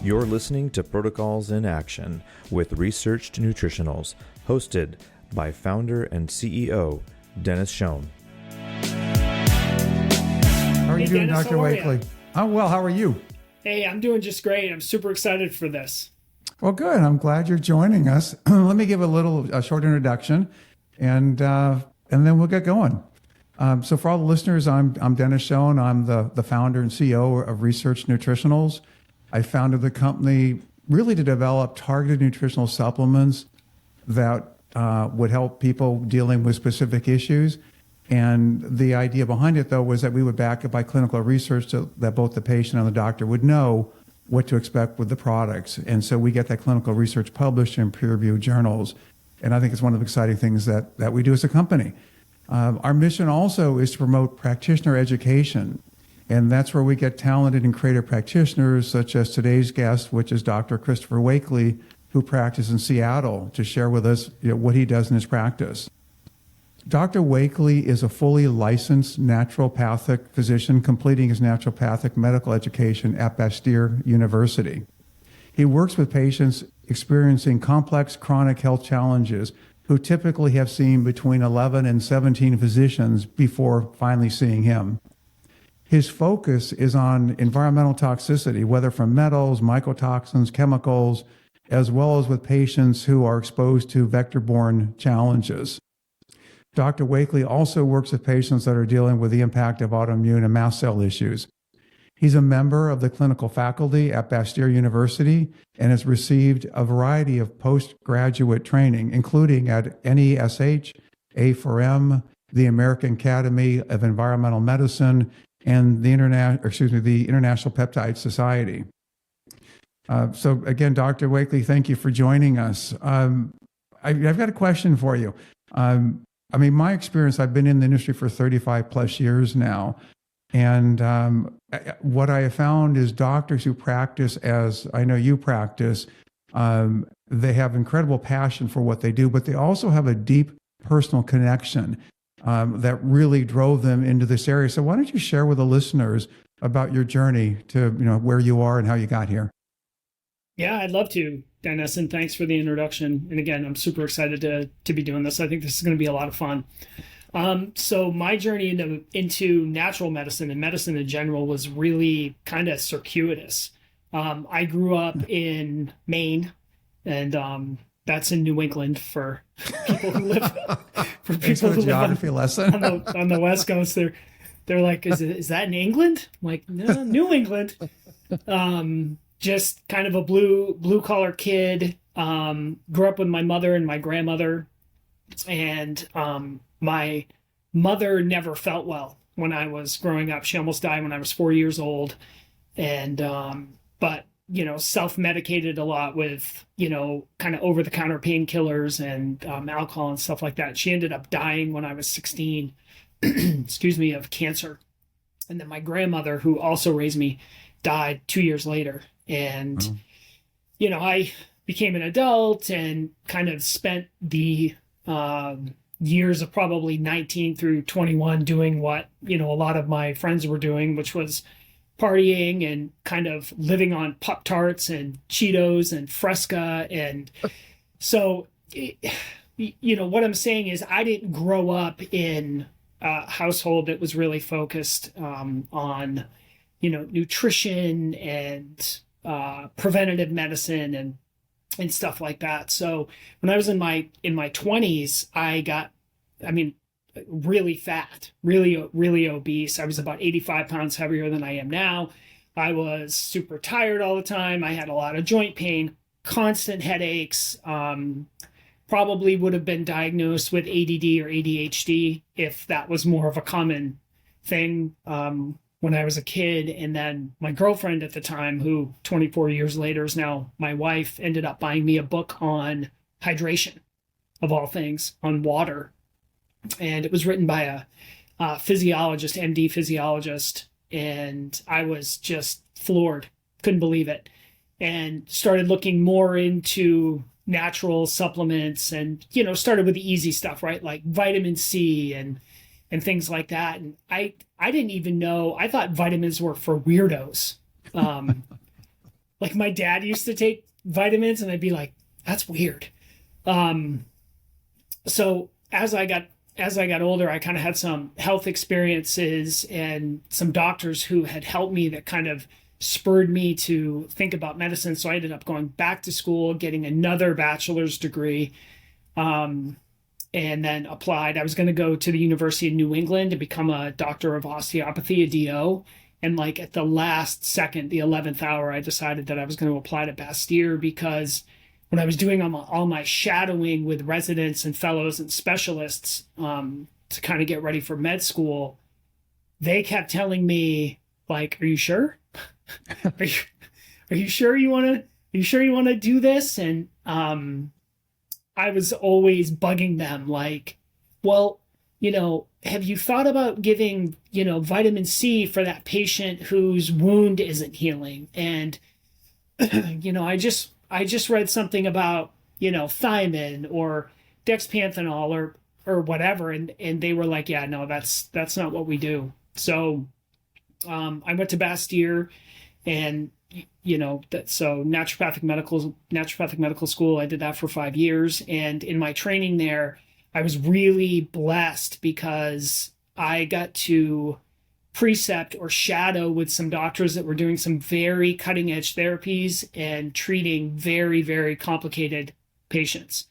You're listening to Protocols in Action with Researched Nutritionals, hosted by founder and CEO, Dennis Schoen. How are you doing, Dennis, Dr. Wakely? I'm well. How are you? Hey, I'm doing just great. I'm super excited for this. Well, good. I'm glad you're joining us. Let me give a short introduction, and then we'll get going. So for all the listeners, I'm Dennis Schoen. I'm the founder and CEO of Research Nutritionals. I founded the company really to develop targeted nutritional supplements that would help people dealing with specific issues. And the idea behind it, though, was that we would back it by clinical research so that both the patient and the doctor would know what to expect with the products. And so we get that clinical research published in peer-reviewed journals. And I think it's one of the exciting things that we do as a company. Our mission also is to promote practitioner education. And that's where we get talented and creative practitioners, such as today's guest, which is Dr. Christopher Wakely, who practices in Seattle, to share with us what he does in his practice. Dr. Wakely is a fully licensed naturopathic physician completing his naturopathic medical education at Bastyr University. He works with patients experiencing complex chronic health challenges who typically have seen between 11 and 17 physicians before finally seeing him. His focus is on environmental toxicity, whether from metals, mycotoxins, chemicals, as well as with patients who are exposed to vector-borne challenges. Dr. Wakely also works with patients that are dealing with the impact of autoimmune and mast cell issues. He's a member of the clinical faculty at Bastyr University and has received a variety of postgraduate training, including at NESH, A4M, the American Academy of Environmental Medicine, and the International Peptide Society. So again, Dr. Wakely, thank you for joining us. I've got a question for you. My experience, I've been in the industry for 35 plus years now. And what I have found is doctors who practice as I know you practice, they have incredible passion for what they do, but they also have a deep personal connection that really drove them into this area. So why don't you share with the listeners about your journey to where you are and how you got here? Yeah, I'd love to, Dennis, and thanks for the introduction. And again, I'm super excited to be doing this. I think this is going to be a lot of fun. So my journey into natural medicine and medicine in general was really kind of circuitous. I grew up in Maine, and that's in New England for people who live geography lesson on the West Coast. They're like, is that in England? I'm like, no, New England. Just kind of a blue collar kid. Grew up with my mother and my grandmother, and my mother never felt well when I was growing up. She almost died when I was 4 years old, and but self-medicated a lot with kind of over-the-counter painkillers and alcohol and stuff like that. She ended up dying when I was 16, excuse me, of cancer. And then my grandmother, who also raised me, died 2 years later. And, I became an adult and kind of spent the years of probably 19 through 21 doing what, a lot of my friends were doing, which was partying and kind of living on Pop-Tarts and Cheetos and Fresca. And so, what I'm saying is I didn't grow up in a household that was really focused on, nutrition and preventative medicine and stuff like that. So when I was in my 20s, I got, really fat, really obese. I was about 85 pounds heavier than I am now. I was super tired all the time. I had a lot of joint pain, constant headaches, probably would have been diagnosed with ADD or ADHD if that was more of a common thing when I was a kid. And then my girlfriend at the time, who 24 years later is now my wife, ended up buying me a book on hydration, of all things, on water. And it was written by a physiologist, MD physiologist. And I was just floored, couldn't believe it. And started looking more into natural supplements and, started with the easy stuff, right? Like vitamin C and things like that. And I didn't even know, I thought vitamins were for weirdos. Like my dad used to take vitamins and I'd be like, that's weird. Um, so as I got older, I kind of had some health experiences and some doctors who had helped me that kind of spurred me to think about medicine. So I ended up going back to school, getting another bachelor's degree, um, and then applied. I was going to go to the University of New England to become a doctor of osteopathy, a DO. And like at the last second, the 11th hour, I decided that I was going to apply to Bastyr because when I was doing all my shadowing with residents and fellows and specialists to kind of get ready for med school, they kept telling me, like, "Are you sure? Are you sure you want to? Are you sure you want to do this?" And I was always bugging them, like, "Well, have you thought about giving, vitamin C for that patient whose wound isn't healing?" And I just read something about, thiamine or dexpanthenol or whatever. And they were like, yeah, no, that's not what we do. So, I went to Bastyr and, so naturopathic medical school, I did that for 5 years. And in my training there, I was really blessed because I got to precept or shadow with some doctors that were doing some very cutting edge therapies and treating very, very complicated patients,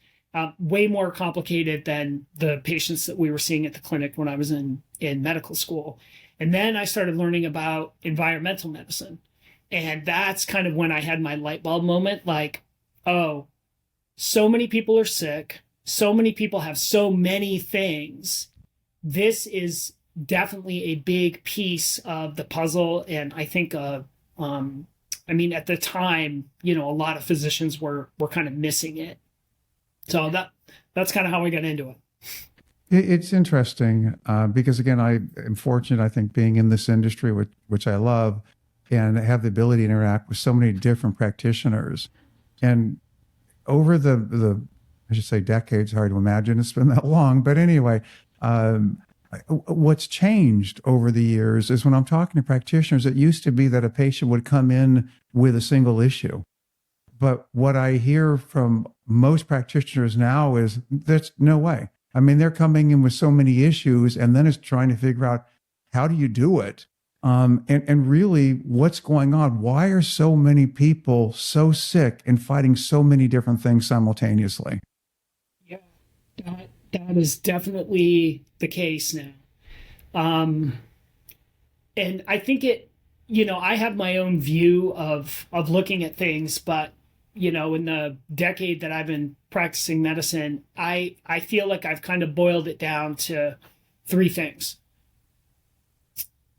way more complicated than the patients that we were seeing at the clinic when I was in medical school. And then I started learning about environmental medicine. And that's kind of when I had my light bulb moment, like, oh, so many people are sick. So many people have so many things. This is definitely a big piece of the puzzle. And I think, at the time, a lot of physicians were kind of missing it. So that's kind of how I got into it. It's interesting because, again, I am fortunate, I think, being in this industry, which I love, and have the ability to interact with so many different practitioners. And over the I should say decades, hard to imagine it's been that long. But anyway, what's changed over the years is when I'm talking to practitioners, it used to be that a patient would come in with a single issue. But what I hear from most practitioners now is that's no way. I mean, they're coming in with so many issues, and then it's trying to figure out how do you do it? And really what's going on? Why are so many people so sick and fighting so many different things simultaneously? Yeah, that is definitely the case now. And I think I have my own view of looking at things, but in the decade that I've been practicing medicine, I feel like I've kind of boiled it down to 3 things.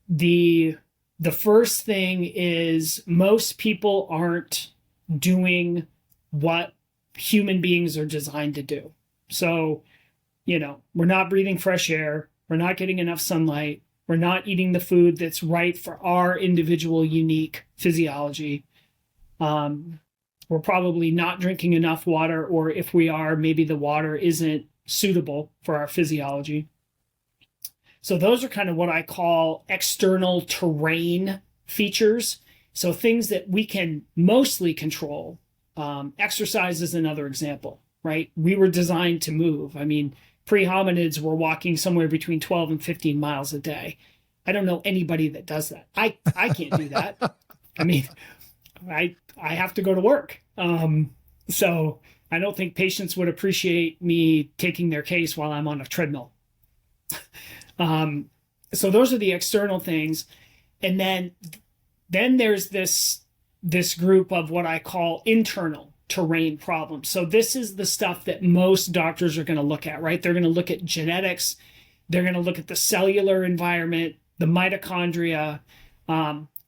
The first thing is most people aren't doing what human beings are designed to do. So, we're not breathing fresh air. We're not getting enough sunlight. We're not eating the food that's right for our individual unique physiology. We're probably not drinking enough water, or if we are, maybe the water isn't suitable for our physiology. So those are kind of what I call external terrain features. So things that we can mostly control. Exercise is another example, right? We were designed to move. I mean, pre-hominids were walking somewhere between 12 and 15 miles a day. I don't know anybody that does that. I can't do that. I mean, I have to go to work. So I don't think patients would appreciate me taking their case while I'm on a treadmill. So those are the external things. And then there's this group of what I call internal terrain problems. So this is the stuff that most doctors are going to look at, right? They're going to look at genetics. They're going to look at the cellular environment, the mitochondria,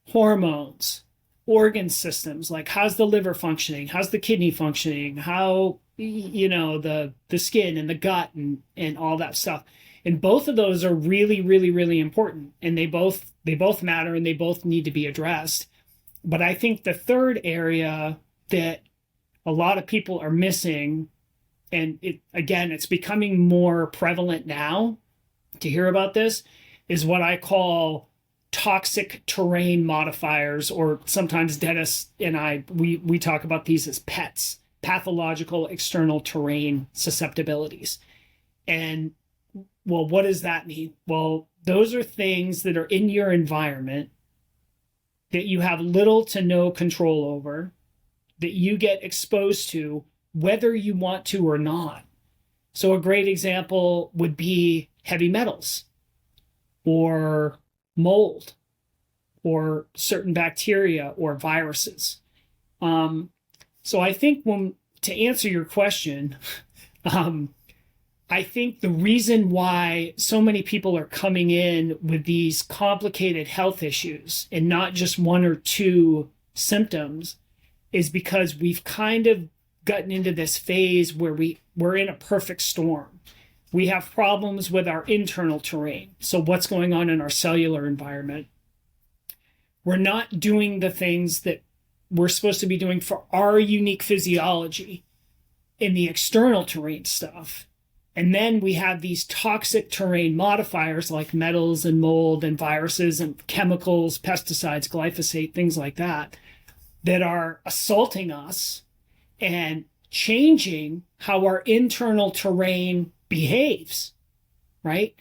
hormones, organ systems, like how's the liver functioning? How's the kidney functioning? How, the skin and the gut and all that stuff. And both of those are really, really, really important. And they both matter and they both need to be addressed. But I think the third area that a lot of people are missing, and it's becoming more prevalent now to hear about this, is what I call toxic terrain modifiers, or sometimes Dennis and we talk about these as PETs, pathological external terrain susceptibilities. And well, what does that mean? Well, those are things that are in your environment that you have little to no control over, that you get exposed to whether you want to or not. So a great example would be heavy metals or mold or certain bacteria or viruses. So I think to answer your question, I think the reason why so many people are coming in with these complicated health issues and not just one or two symptoms is because we've kind of gotten into this phase where we're in a perfect storm. We have problems with our internal terrain. So what's going on in our cellular environment? We're not doing the things that we're supposed to be doing for our unique physiology in the external terrain stuff. And then we have these toxic terrain modifiers like metals and mold and viruses and chemicals, pesticides, glyphosate, things like that, that are assaulting us and changing how our internal terrain behaves, right?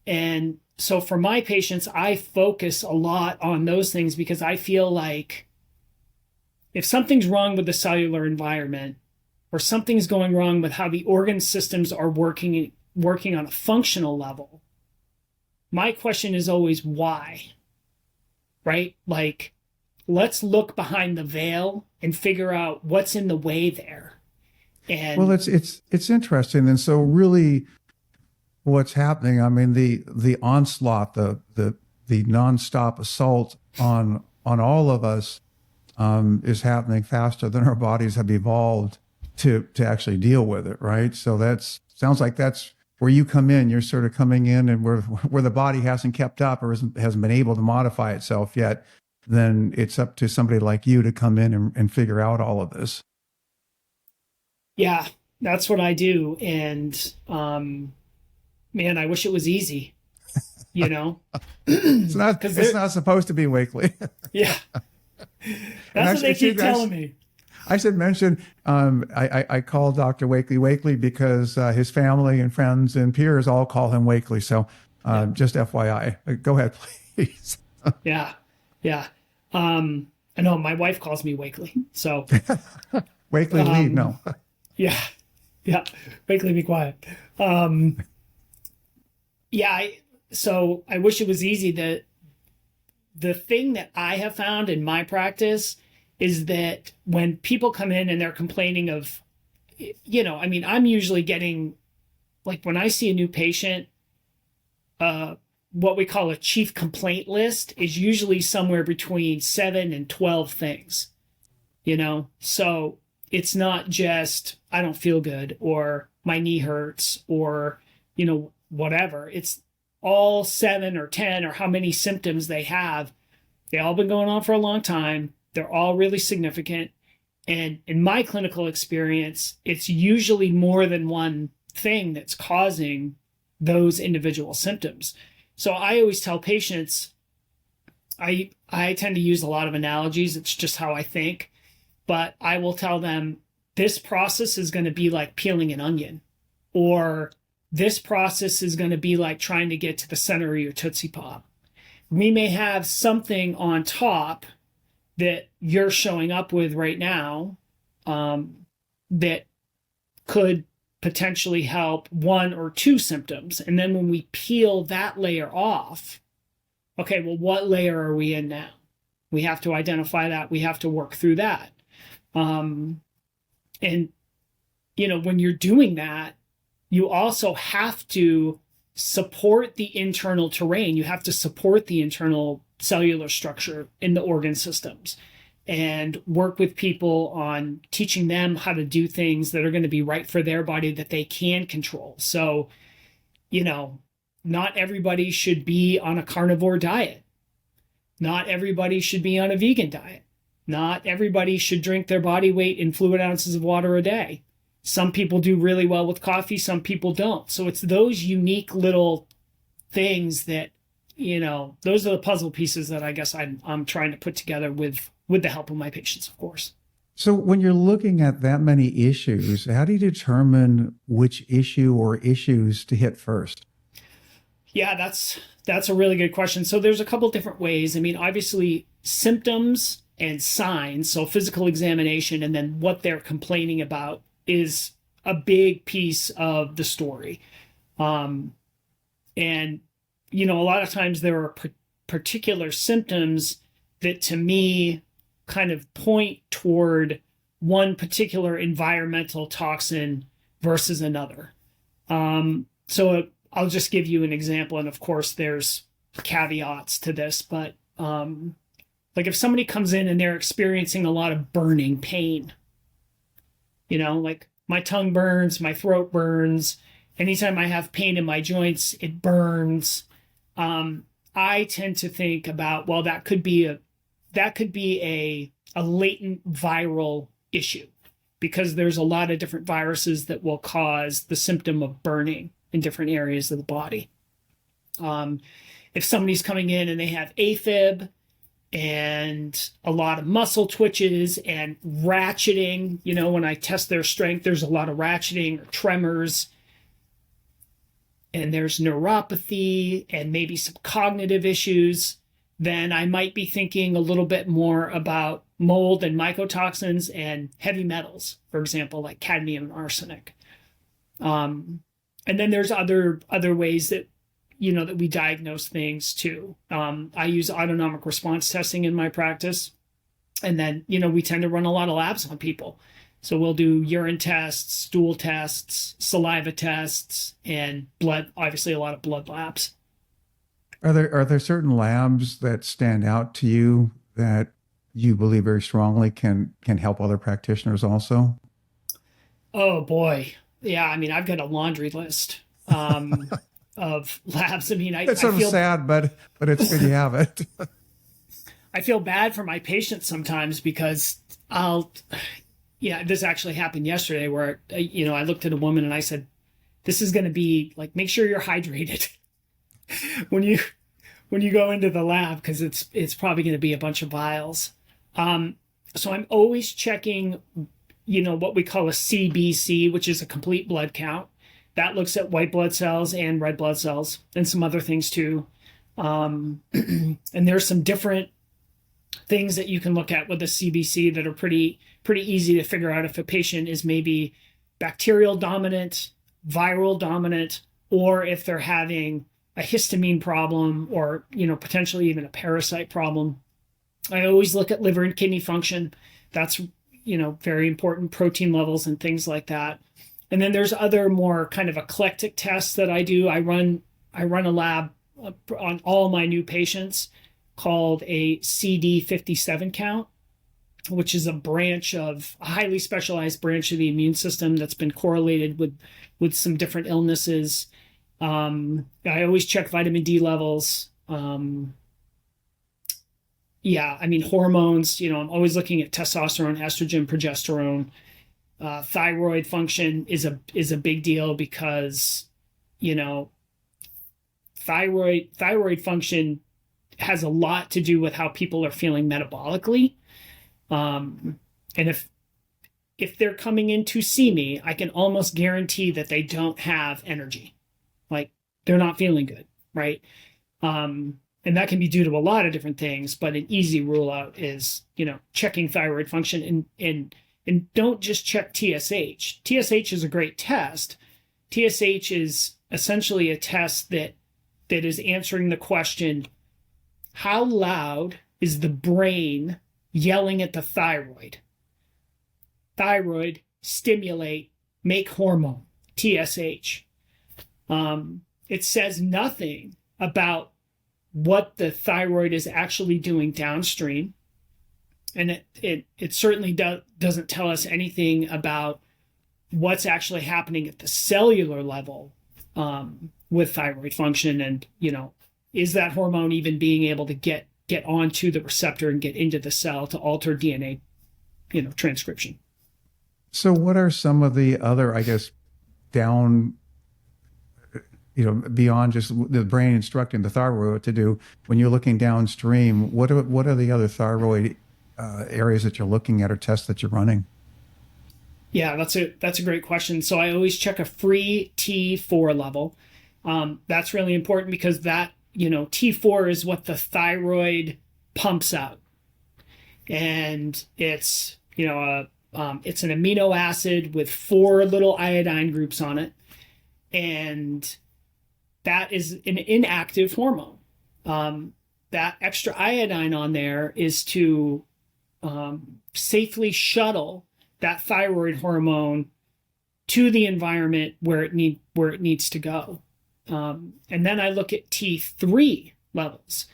And so for my patients, I focus a lot on those things because I feel like if something's wrong with the cellular environment, or something's going wrong with how the organ systems are working on a functional level, my question is always why, right? Like, let's look behind the veil and figure out what's in the way there. And well, it's interesting. And so really what's happening, I mean, the onslaught, the nonstop assault on all of us is happening faster than our bodies have evolved to actually deal with it, right? So sounds like that's where you come in. You're sort of coming in, and where the body hasn't kept up or hasn't been able to modify itself yet, then it's up to somebody like you to come in and figure out all of this. Yeah, that's what I do. And man, I wish it was easy, you know? It's not supposed to be, Wakely. Yeah. That's what they keep telling me. I should mention, I call Dr. Wakely because his family and friends and peers all call him Wakely. So just FYI, go ahead, please. Yeah. I know my wife calls me Wakely. So Wakely, leave. No. Yeah. Wakely, be quiet. So I wish it was easy. The thing that I have found in my practice is that when people come in and they're complaining of, I'm usually getting, like when I see a new patient, what we call a chief complaint list is usually somewhere between 7 and 12 things, So it's not just, I don't feel good or my knee hurts or, whatever. It's all 7 or 10 or how many symptoms they have. They all been going on for a long time. They're all really significant. And in my clinical experience, it's usually more than one thing that's causing those individual symptoms. So I always tell patients, I tend to use a lot of analogies. It's just how I think. But I will tell them, this process is going to be like peeling an onion, or this process is going to be like trying to get to the center of your Tootsie Pop. We may have something on top that you're showing up with right now that could potentially help 1 or 2 symptoms. And then when we peel that layer off, okay, well, what layer are we in now? We have to identify that. We have to work through that. And, when you're doing that, you also have to support the internal terrain. You have to support the internal cellular structure in the organ systems and work with people on teaching them how to do things that are going to be right for their body that they can control. So, not everybody should be on a carnivore diet. Not everybody should be on a vegan diet. Not everybody should drink their body weight in fluid ounces of water a day. Some people do really well with coffee, some people don't. So it's those unique little things that those are the puzzle pieces that I guess I'm trying to put together with the help of my patients, of course. So when you're looking at that many issues, how do you determine which issue or issues to hit first? Yeah, that's a really good question. So there's a couple different ways. I mean, obviously symptoms and signs, so physical examination and then what they're complaining about is a big piece of the story. And a lot of times there are particular symptoms that to me kind of point toward one particular environmental toxin versus another. So I'll just give you an example. And of course, there's caveats to this, but like if somebody comes in and they're experiencing a lot of burning pain, like my tongue burns, my throat burns, anytime I have pain in my joints, it burns. I tend to think about, well, that could be a latent viral issue because there's a lot of different viruses that will cause the symptom of burning in different areas of the body. If somebody's coming in and they have AFib and a lot of muscle twitches and ratcheting, when I test their strength, there's a lot of ratcheting or tremors, and there's neuropathy and maybe some cognitive issues, then I might be thinking a little bit more about mold and mycotoxins and heavy metals, for example, like cadmium and arsenic. And then there's other ways that that we diagnose things too. I use autonomic response testing in my practice, and then we tend to run a lot of labs on people. So we'll do urine tests, stool tests, saliva tests, and blood. Obviously, a lot of blood labs. Are there certain labs that stand out to you that you believe very strongly can help other practitioners also? Oh boy, yeah. I mean, I've got a laundry list of labs. I mean, it's sort of sad, but it's good you have it. I feel bad for my patients sometimes because this actually happened yesterday where I looked at a woman and I said, "This is going to be like, make sure you're hydrated." when you go into the lab, because it's probably going to be a bunch of vials. So I'm always checking, what we call a CBC, which is a complete blood count. That looks at white blood cells and red blood cells and some other things too. And there's some different things that you can look at with a CBC that are pretty easy to figure out if a patient is maybe bacterial dominant, viral dominant, or if they're having a histamine problem or, potentially even a parasite problem. I always look at liver and kidney function. That's, very important, protein levels and things like that. And then there's other more kind of eclectic tests that I do. I run a lab on all my new patients called a CD57 count, which is a highly specialized branch of the immune system that's been correlated with some different illnesses. I always check vitamin D levels. Hormones, I'm always looking at testosterone, estrogen, progesterone. Thyroid function is a big deal because, thyroid function has a lot to do with how people are feeling metabolically. And if they're coming in to see me, I can almost guarantee that they don't have energy. Like they're not feeling good, right? And that can be due to a lot of different things, but an easy rule out is, checking thyroid function and don't just check TSH. TSH is a great test. TSH is essentially a test that is answering the question, how loud is the brain yelling at the thyroid? Thyroid, stimulate, make hormone, TSH. It says nothing about what the thyroid is actually doing downstream. And it certainly doesn't tell us anything about what's actually happening at the cellular level with thyroid function. And, is that hormone even being able to get onto the receptor and get into the cell to alter DNA, transcription? So what are some of the other, I guess, beyond just the brain instructing the thyroid what to do, when you're looking downstream, what are the other thyroid areas that you're looking at or tests that you're running? Yeah, that's a great question. So I always check a free T4 level. That's really important because that, T4 is what the thyroid pumps out. And it's, it's an amino acid with 4 little iodine groups on it. And that is an inactive hormone. That extra iodine on there is to safely shuttle that thyroid hormone to the environment where it needs to go. And then I look at T3 levels.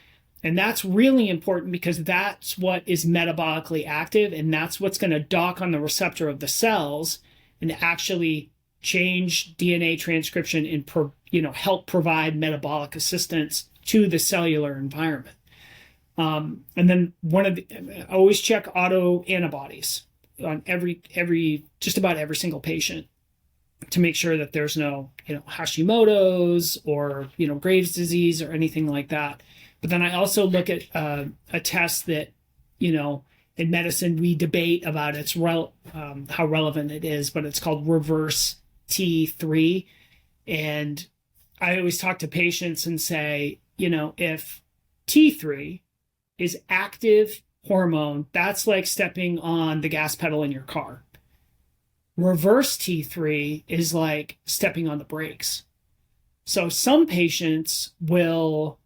And that's really important because that's what is metabolically active, and that's what's going to dock on the receptor of the cells and actually change DNA transcription and help provide metabolic assistance to the cellular environment. And then I always check autoantibodies on just about every single patient to make sure that there's no Hashimoto's or Graves' disease or anything like that. But then I also look at a test that in medicine we debate about how relevant it is, but it's called reverse T3. And I always talk to patients and say, if T3 is active hormone, that's like stepping on the gas pedal in your car. Reverse T3 is like stepping on the brakes. So some patients will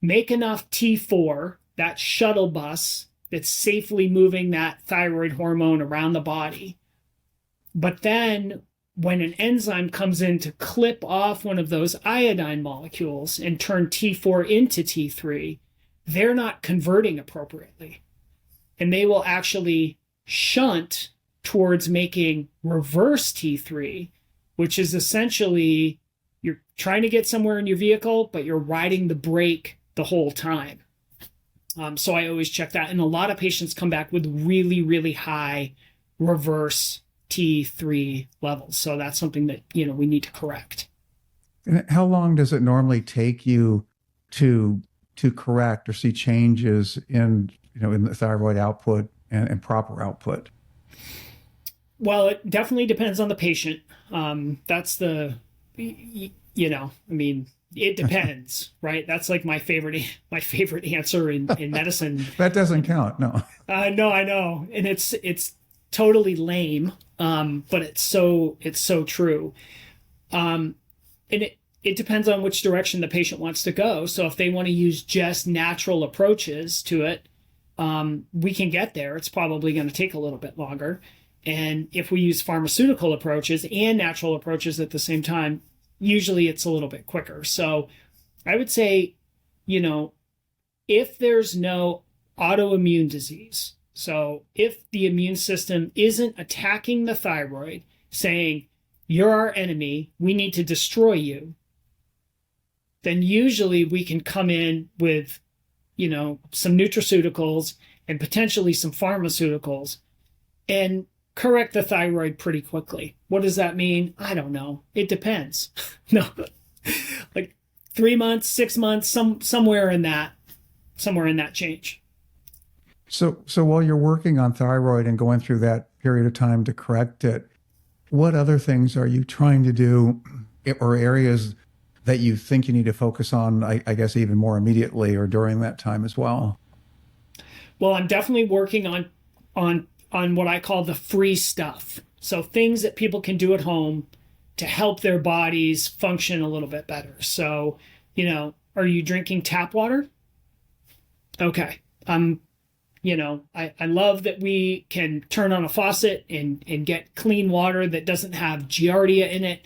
make enough T4, that shuttle bus that's safely moving that thyroid hormone around the body. But then when an enzyme comes in to clip off one of those iodine molecules and turn T4 into T3, they're not converting appropriately. And they will actually shunt towards making reverse T3, which is essentially you're trying to get somewhere in your vehicle, but you're riding the brake the whole time. So I always check that. And a lot of patients come back with really, really high reverse T3 levels. So that's something that, we need to correct. And how long does it normally take you to correct or see changes in the thyroid output and proper output? Well, it definitely depends on the patient. That's it depends, right? That's like my favorite answer in medicine. That doesn't count, no. No, I know, and it's totally lame, but it's so true. And it depends on which direction the patient wants to go. So if they want to use just natural approaches to it, we can get there. It's probably going to take a little bit longer. And if we use pharmaceutical approaches and natural approaches at the same time, usually it's a little bit quicker. So I would say, if there's no autoimmune disease, so if the immune system isn't attacking the thyroid, saying, you're our enemy, we need to destroy you, then usually we can come in with, some nutraceuticals and potentially some pharmaceuticals and correct the thyroid pretty quickly. What does that mean? I don't know. It depends. No, like 3 months, 6 months, somewhere in that change. So while you're working on thyroid and going through that period of time to correct it, what other things are you trying to do, or areas that you think you need to focus on, I guess, even more immediately or during that time as well? Well, I'm definitely working on what I call the free stuff. So things that people can do at home to help their bodies function a little bit better. So, are you drinking tap water? Okay. I love that we can turn on a faucet and get clean water that doesn't have Giardia in it.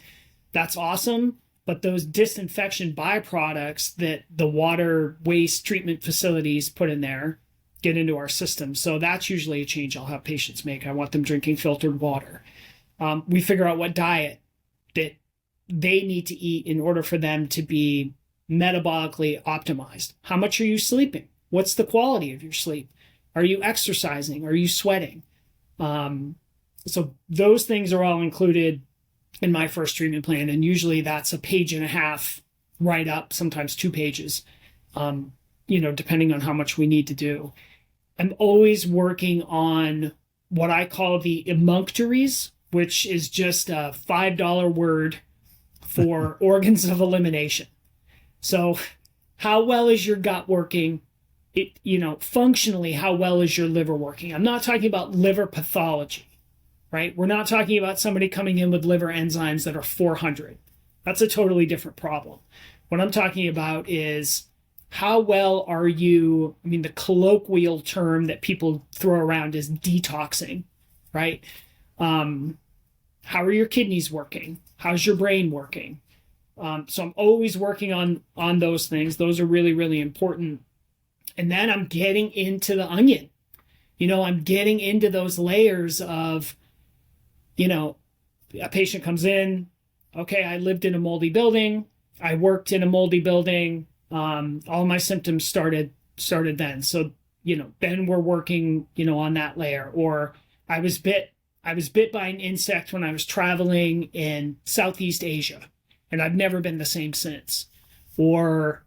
That's awesome. But those disinfection byproducts that the water waste treatment facilities put in there get into our system. So that's usually a change I'll have patients make. I want them drinking filtered water. We figure out what diet that they need to eat in order for them to be metabolically optimized. How much are you sleeping? What's the quality of your sleep? Are you exercising? Are you sweating? So those things are all included in my first treatment plan. And usually that's a 1.5 page write up, sometimes 2 pages, depending on how much we need to do. I'm always working on what I call the emunctories, which is just a $5 word for organs of elimination. So how well is your gut working? Functionally, how well is your liver working? I'm not talking about liver pathology, right? We're not talking about somebody coming in with liver enzymes that are 400. That's a totally different problem. What I'm talking about is how well are you, the colloquial term that people throw around is detoxing, right? How are your kidneys working? How's your brain working? So I'm always working on those things. Those are really, really important. And then I'm getting into the onion. I'm getting into those layers of, a patient comes in, okay, I lived in a moldy building. I worked in a moldy building. All my symptoms started then. So, then we're working, on that layer. Or I was bit by an insect when I was traveling in Southeast Asia, and I've never been the same since. Or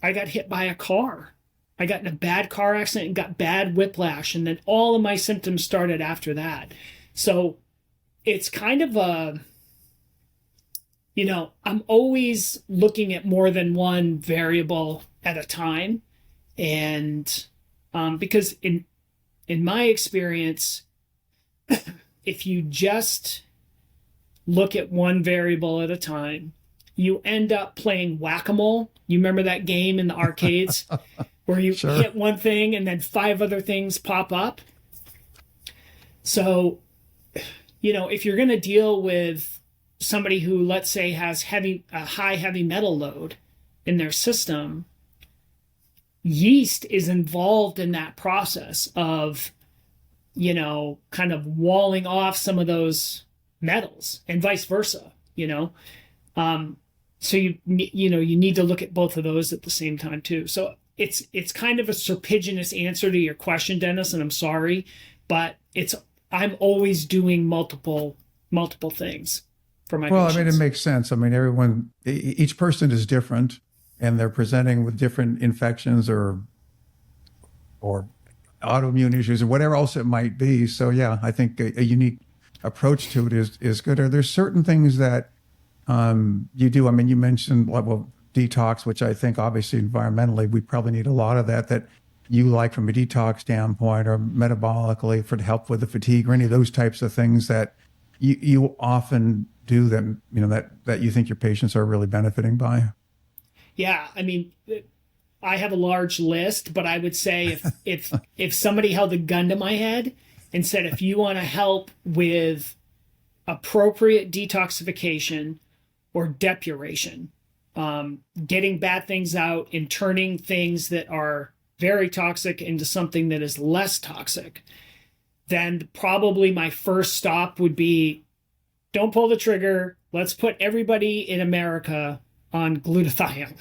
I got hit by a car. I got in a bad car accident and got bad whiplash, and then all of my symptoms started after that. So it's kind of I'm always looking at more than one variable at a time. And because in my experience, if you just look at one variable at a time, you end up playing whack-a-mole. You remember that game in the arcades where you Sure. hit one thing and then 5 other things pop up? So, if you're going to deal with somebody who, let's say, has a high heavy metal load in their system, yeast is involved in that process of, kind of walling off some of those metals, and vice versa, so you need to look at both of those at the same time too. So it's kind of a serpiginous answer to your question, Dennis, and I'm sorry, but I'm always doing multiple things for my patients. It makes sense. Each person is different, and they're presenting with different infections or autoimmune issues or whatever else it might be. So yeah, I think a unique approach to it is good. Are there certain things that you do? You mentioned detox, which I think obviously environmentally we probably need a lot of that you like from a detox standpoint, or metabolically for to help with the fatigue, or any of those types of things that you often do that you think your patients are really benefiting by? Yeah, I have a large list, but I would say if somebody held a gun to my head and said, if you want to help with appropriate detoxification or depuration, getting bad things out and turning things that are very toxic into something that is less toxic, then probably my first stop would be, don't pull the trigger. Let's put everybody in America on glutathione.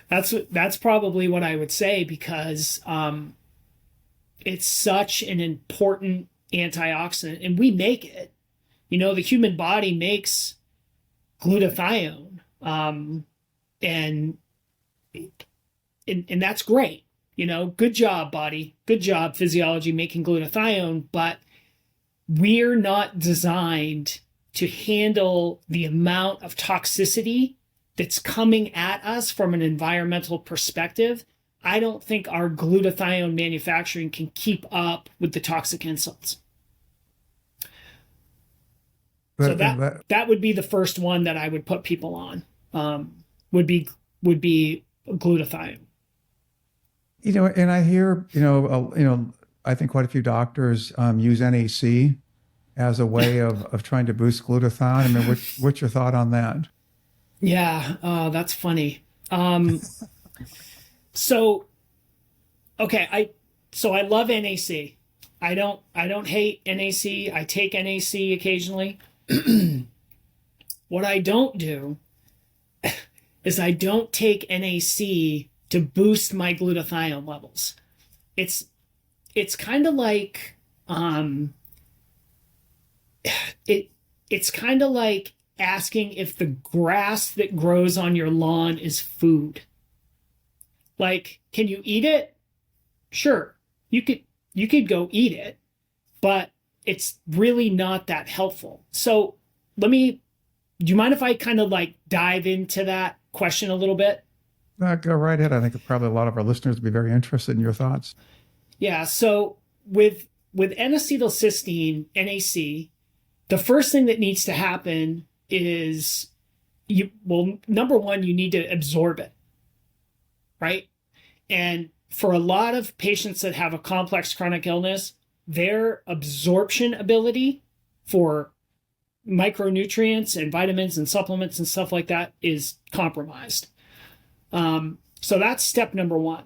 That's probably what I would say, because it's such an important antioxidant, and we make it. The human body makes glutathione, and that's great. Good job, body. Good job, physiology, making glutathione. But we're not designed to handle the amount of toxicity that's coming at us from an environmental perspective. I don't think our glutathione manufacturing can keep up with the toxic insults. So that would be the first one that I would put people on. Would be glutathione. And I hear, I think quite a few doctors use NAC as a way of trying to boost glutathione. What's your thought on that? Yeah, that's funny. So I love NAC. I don't hate NAC. I take NAC occasionally. What I don't do is I don't take NAC to boost my glutathione levels. It's kind of like it's kind of like asking if the grass that grows on your lawn is food. Like, can you eat it? Sure, you could go eat it, but it's really not that helpful. So do you mind if I kind of like dive into that question a little bit? Go right ahead. I think probably a lot of our listeners would be very interested in your thoughts. Yeah. So with N-acetylcysteine, NAC, the first thing that needs to happen is number one, you need to absorb it, right? And for a lot of patients that have a complex chronic illness, their absorption ability for micronutrients and vitamins and supplements and stuff like that is compromised. So that's step number one.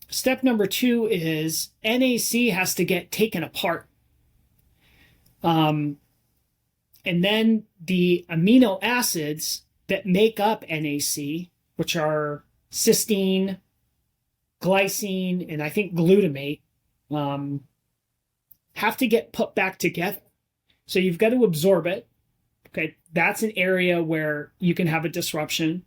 Step number two is NAC has to get taken apart. And then the amino acids that make up NAC, which are cysteine, glycine, and I think glutamate, have to get put back together. So you've got to absorb it. Okay, that's an area where you can have a disruption.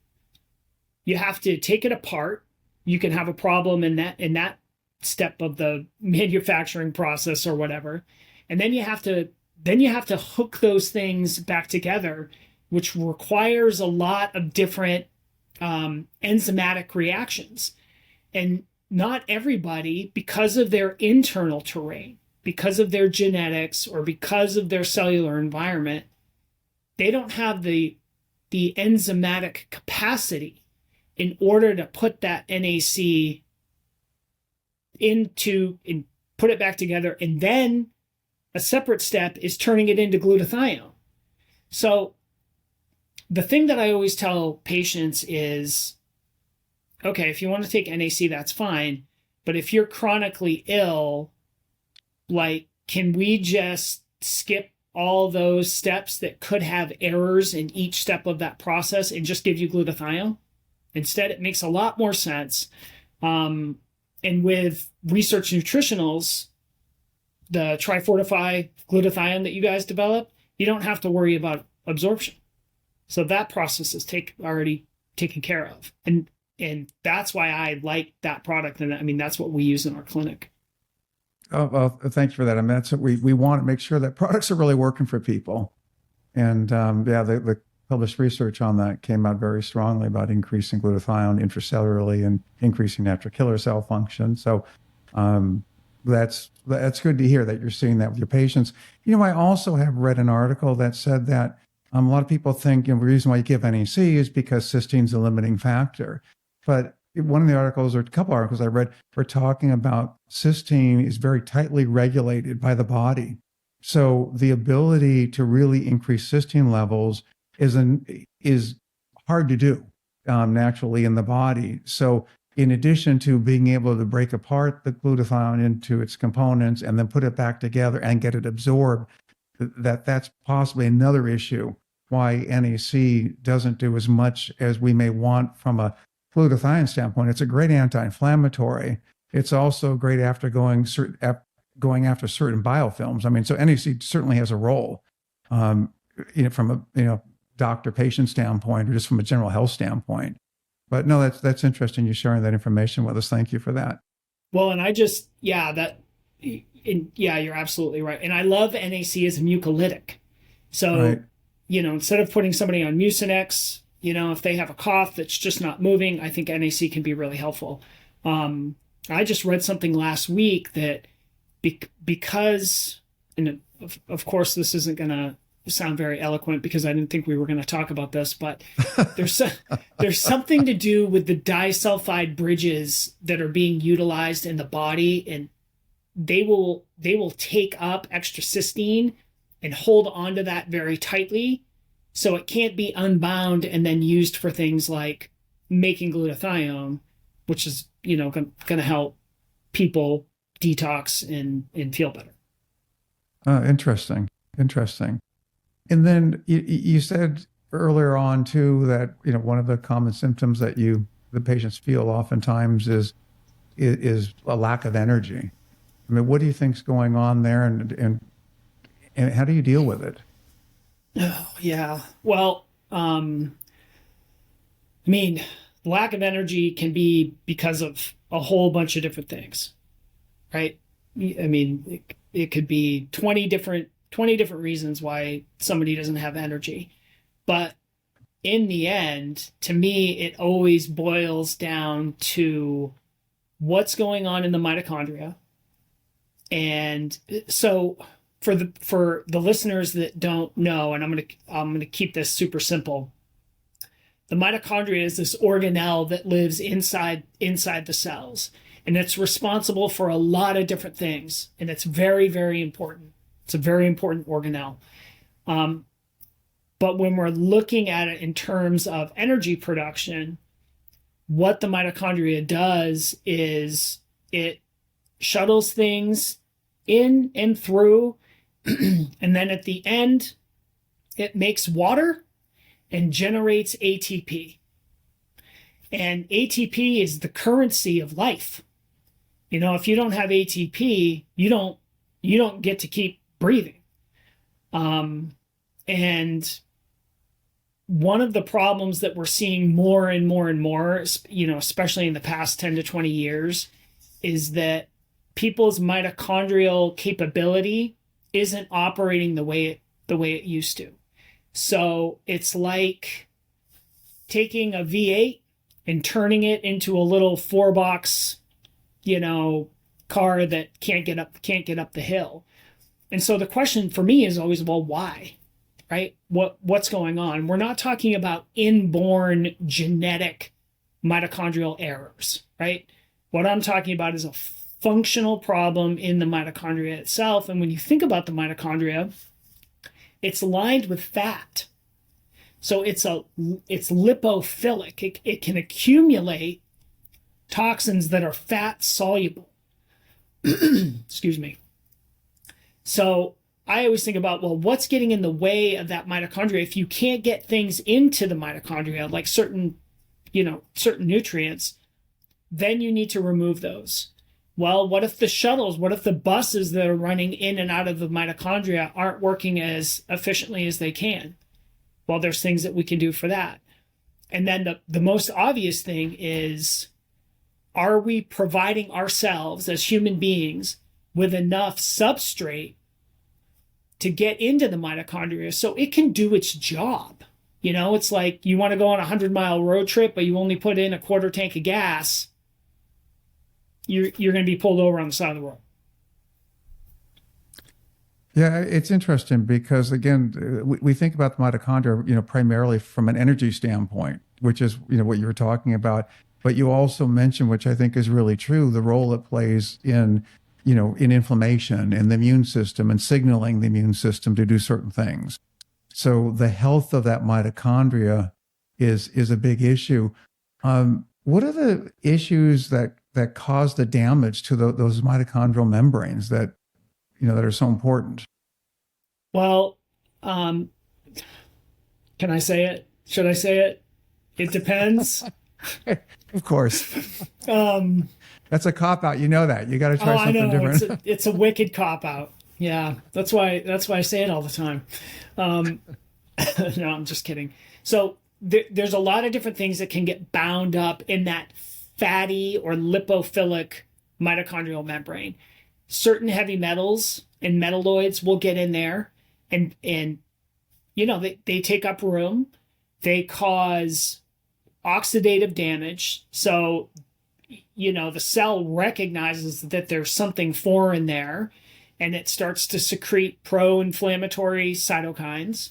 You have to take it apart. You can have a problem in that step of the manufacturing process or whatever. And then you have to hook those things back together, which requires a lot of different enzymatic reactions. And not everybody, because of their internal terrain, because of their genetics, or because of their cellular environment, they don't have the enzymatic capacity in order to put that NAC into and put it back together. And then a separate step is turning it into glutathione. So the thing that I always tell patients is, okay, if you want to take NAC, that's fine. But if you're chronically ill, like, can we just skip all those steps that could have errors in each step of that process and just give you glutathione? Instead, it makes a lot more sense. And with Research Nutritionals, the Trifortify glutathione that you guys developed, you don't have to worry about absorption. So that process is already taken care of. And that's why I like that product. And I mean, that's what we use in our clinic. Oh, well, thank you for that. I mean, that's what we want to make sure that products are really working for people. And the published research on that came out very strongly about increasing glutathione intracellularly and increasing natural killer cell function. So that's good to hear that you're seeing that with your patients. You know, I also have read an article that said that a lot of people think, the reason why you give NAC is because cysteine's a limiting factor. But one of the articles, or a couple articles I read, were talking about cysteine is very tightly regulated by the body. So the ability to really increase cysteine levels is hard to do naturally in the body. So in addition to being able to break apart the glutathione into its components and then put it back together and get it absorbed, that's possibly another issue why NAC doesn't do as much as we may want from a glutathione standpoint. It's a great anti-inflammatory. It's also great after going after certain biofilms. I mean, so NAC certainly has a role, from a doctor-patient standpoint or just from a general health standpoint. But no, that's interesting. You sharing that information with us. Thank you for that. Well, and you're absolutely right. And I love NAC as a mucolytic. So, right. Instead of putting somebody on Mucinex, if they have a cough that's just not moving, I think NAC can be really helpful. I just read something last week that because, and of course, this isn't going to sound very eloquent because I didn't think we were going to talk about this, but there's something to do with the disulfide bridges that are being utilized in the body, and they will take up extra cysteine and hold onto that very tightly, so it can't be unbound and then used for things like making glutathione, which is going to help people detox and feel better. Interesting. And then you said earlier on too that one of the common symptoms that the patients feel oftentimes is a lack of energy. I mean, what do you think's going on there, and how do you deal with it? Oh, yeah. Well, I mean, lack of energy can be because of a whole bunch of different things, right? I mean, it could be 20 different reasons why somebody doesn't have energy. But in the end, to me, it always boils down to what's going on in the mitochondria. And so for the listeners that don't know, and I'm gonna keep this super simple. The mitochondria is this organelle that lives inside the cells, and it's responsible for a lot of different things, and it's very, very important. It's a very important organelle. Um, but when we're looking at it in terms of energy production, what the mitochondria does is it shuttles things in and through, and then at the end, it makes water and generates ATP. And ATP is the currency of life. You know, if you don't have ATP, you don't get to keep breathing. And one of the problems that we're seeing more and more and more, you know, especially in the past 10 to 20 years, is that people's mitochondrial capability isn't operating the way it used to. So it's like taking a V8 and turning it into a little 4-box, you know, car that can't get up the hill. And so the question for me is always, well, why? Right? What's going on? We're not talking about inborn genetic mitochondrial errors, right? What I'm talking about is a functional problem in the mitochondria itself. And when you think about the mitochondria, it's lined with fat. So it's lipophilic. It can accumulate toxins that are fat soluble. Excuse me. So I always think about, well, what's getting in the way of that mitochondria? If you can't get things into the mitochondria, like certain nutrients, then you need to remove those. Well, what if the buses that are running in and out of the mitochondria aren't working as efficiently as they can? Well, there's things that we can do for that. And then the most obvious thing is, are we providing ourselves as human beings with enough substrate to get into the mitochondria so it can do its job? You know, it's like you want to go on a 100-mile road trip, but you only put in a quarter tank of gas. You're going to be pulled over on the side of the road. Yeah, it's interesting because again, we think about the mitochondria, you know, primarily from an energy standpoint, which is, you know, what you were talking about. But you also mentioned, which I think is really true, the role it plays in, you know, in inflammation and the immune system and signaling the immune system to do certain things. So the health of that mitochondria is a big issue. What are the issues that cause the damage to those mitochondrial membranes that, you know, that are so important? Well, can I say it? Should I say it? It depends. Of course. That's a cop out. You know that. You got to try something different. It's a wicked cop out. Yeah, that's why I say it all the time. No, I'm just kidding. So there's a lot of different things that can get bound up in that fatty or lipophilic mitochondrial membrane. Certain heavy metals and metalloids will get in there, and you know, they take up room. They cause oxidative damage. So, you know, the cell recognizes that there's something foreign there, and it starts to secrete pro-inflammatory cytokines.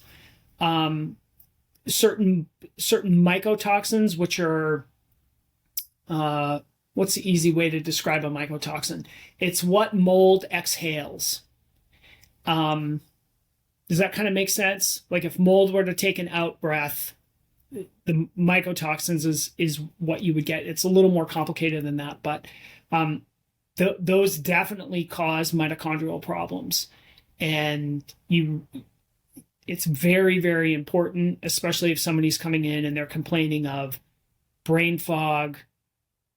Certain mycotoxins, which are what's the easy way to describe a mycotoxin? It's what mold exhales. Does that kind of make sense? Like if mold were to take an out breath, the mycotoxins is what you would get. It's a little more complicated than that, but those definitely cause mitochondrial problems. And it's very, very important, especially if somebody's coming in and they're complaining of brain fog,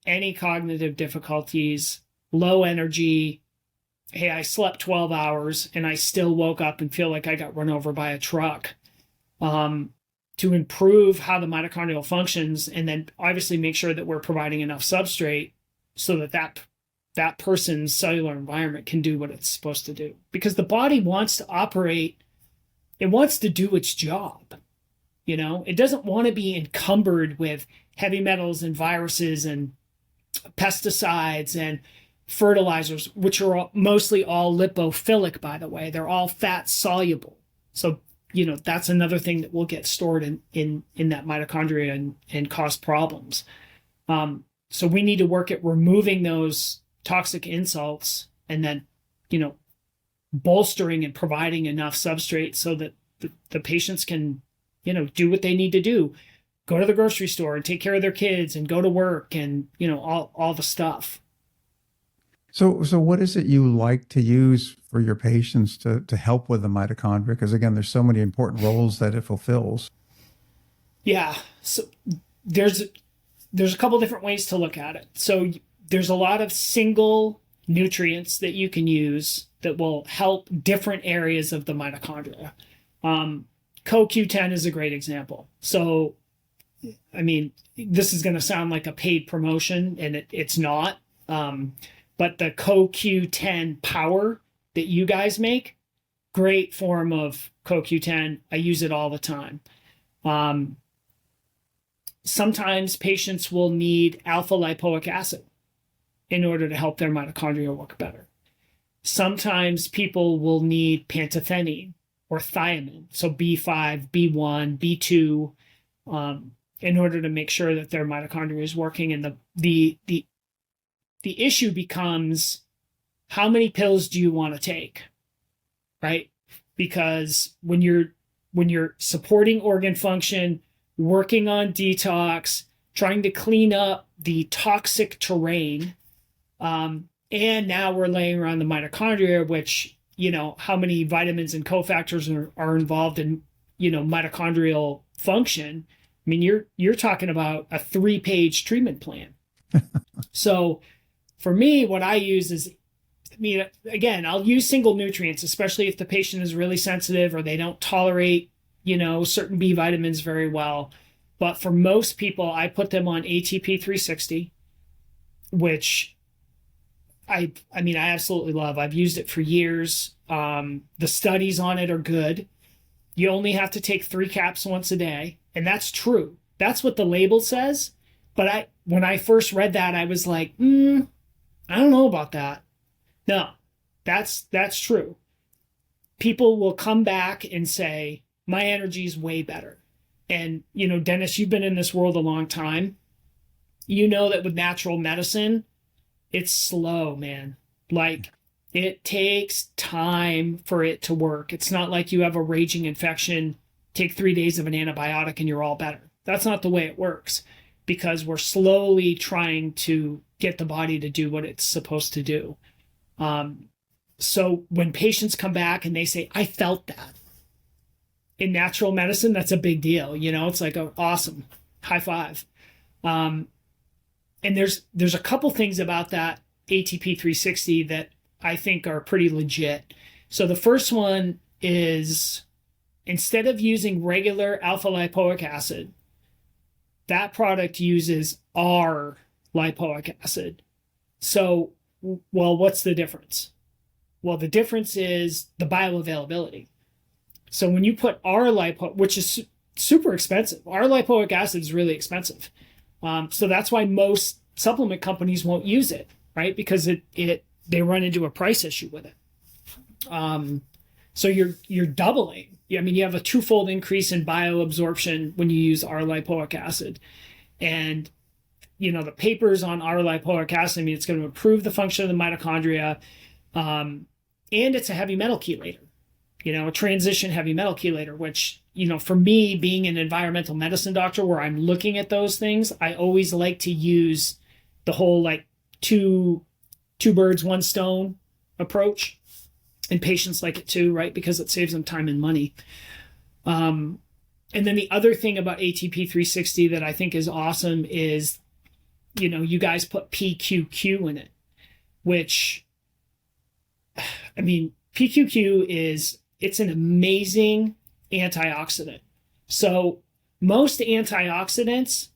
any cognitive difficulties, low energy. Hey, I slept 12 hours and I still woke up and feel like I got run over by a truck. to improve how the mitochondrial functions, and then obviously make sure that we're providing enough substrate so that person's cellular environment can do what it's supposed to do. Because the body wants to operate, it wants to do its job. It doesn't want to be encumbered with heavy metals and viruses and pesticides and fertilizers, which are mostly all lipophilic, by the way. They're all fat soluble. So, that's another thing that will get stored in that mitochondria and cause problems. So we need to work at removing those toxic insults and then, bolstering and providing enough substrate so that the patients can, do what they need to do. Go to the grocery store and take care of their kids and go to work and, all the stuff. So what is it you like to use for your patients to help with the mitochondria? Because again, there's so many important roles that it fulfills. Yeah. So there's a couple different ways to look at it. So there's a lot of single nutrients that you can use that will help different areas of the mitochondria. CoQ10 is a great example. So, this is going to sound like a paid promotion, and it's not. But the CoQ10 power that you guys make, great form of CoQ10. I use it all the time. Sometimes patients will need alpha lipoic acid in order to help their mitochondria work better. Sometimes people will need pantothenium or thiamine, so B5, B1, B2, in order to make sure that their mitochondria is working. And the issue becomes, how many pills do you want to take, right? Because when you're supporting organ function, working on detox, trying to clean up the toxic terrain, and now we're laying around the mitochondria, which, how many vitamins and cofactors are involved in, mitochondrial function. You're talking about a 3-page treatment plan. So for me, what I use is, again, I'll use single nutrients, especially if the patient is really sensitive or they don't tolerate, certain B vitamins very well. But for most people, I put them on ATP 360, which I absolutely love. I've used it for years. The studies on it are good. You only have to take 3 caps once a day. And that's true. That's what the label says. But when I first read that, I was like, I don't know about that. No, that's true. People will come back and say, my energy is way better. And, Dennis, you've been in this world a long time. You know that with natural medicine, it's slow, man. Like, it takes time for it to work. It's not like you have a raging infection, take 3 days of an antibiotic and you're all better. That's not the way it works, because we're slowly trying to get the body to do what it's supposed to do. So when patients come back and they say, I felt that, in natural medicine, that's a big deal. It's like, oh, awesome, high five. And there's a couple things about that ATP 360 that I think are pretty legit. So the first one is, instead of using regular alpha lipoic acid, that product uses R lipoic acid. So, well, what's the difference? Well, the difference is the bioavailability. So when you put R lipo, which is super expensive, R lipoic acid is really expensive. So that's why most supplement companies won't use it, right? Because they run into a price issue with it. So you're doubling. You have a 2-fold increase in bioabsorption when you use R lipoic acid. And, the papers on R lipoic acid, it's going to improve the function of the mitochondria. And it's a heavy metal chelator, a transition heavy metal chelator, which, for me, being an environmental medicine doctor where I'm looking at those things, I always like to use the whole, like, two birds, one stone approach. And patients like it too, right? Because it saves them time and money. And then the other thing about ATP 360 that I think is awesome is, you guys put PQQ in it, which, PQQ it's an amazing antioxidant. So most antioxidants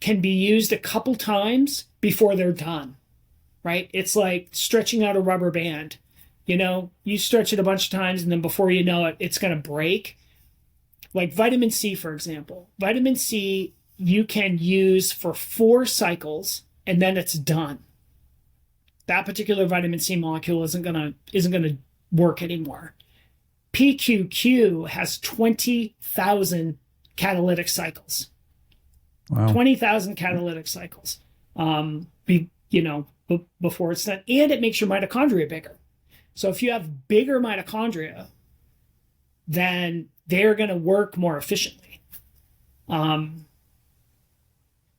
can be used a couple times before they're done, right? It's like stretching out a rubber band. You stretch it a bunch of times, and then before you know it, it's going to break. Like vitamin C, for example. Vitamin C you can use for 4 cycles, and then it's done. That particular vitamin C molecule isn't gonna work anymore. PQQ has 20,000 catalytic cycles. Wow. 20,000 catalytic cycles. Before it's done, and it makes your mitochondria bigger. So if you have bigger mitochondria, then they're going to work more efficiently. And